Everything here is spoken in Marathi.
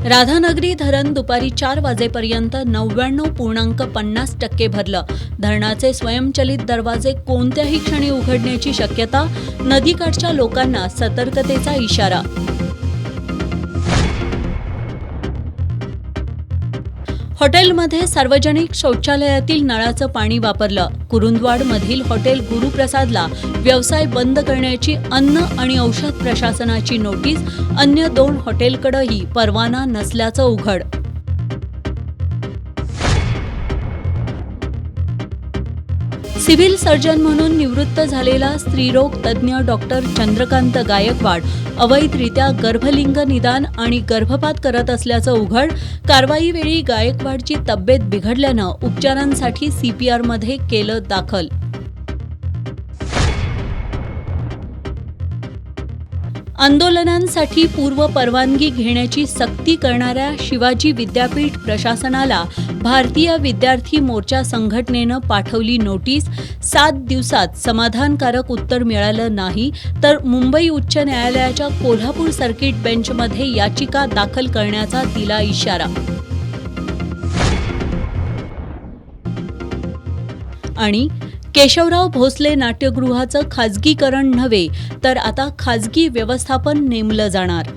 राधानगरी धरण दुपारी 4 वाजेपर्यंत 99.50% भरलं. धरणाचे स्वयंचलित दरवाजे कोणत्याही क्षणी उघडण्याची शक्यता. नदीकाठच्या लोकांना सतर्कतेचा इशारा. हॉटेलमध्ये सार्वजनिक शौचालयातील नळाचं पाणी वापरलं. कुरुंदवाडमधील हॉटेल गुरुप्रसादला व्यवसाय बंद करण्याची अन्न आणि औषध प्रशासनाची नोटीस. अन्य 2 हॉटेलकडेही परवाना नसल्याचं उघड. सिव्हिल सर्जन म्हणून निवृत्त झालेला स्त्रीरोग तज्ज्ञ डॉक्टर चंद्रकांत गायकवाड अवैधरित्या गर्भलिंग निदान आणि गर्भपात करत असल्याचं उघड. कारवाईवेळी गायकवाडची तब्येत बिघडल्यानं उपचारांसाठी सीपीआरमध्ये केलं दाखल. आंदोलनांसाठी पूर्व परवानगी घेण्याची सक्ती करणाऱ्या शिवाजी विद्यापीठ प्रशासनाला भारतीय विद्यार्थी मोर्चा संघटनेनं पाठवली नोटीस. 7 दिवसात समाधानकारक उत्तर मिळालं नाही तर मुंबई उच्च न्यायालयाच्या कोल्हापूर सर्किट बेंचमध्ये याचिका दाखल करण्याचा दिला इशारा. आणि केशवराव भोसले नाट्यगृहाचं खाजगीकरण नव्हे तर आता खाजगी व्यवस्थापन नेमलं जाणार.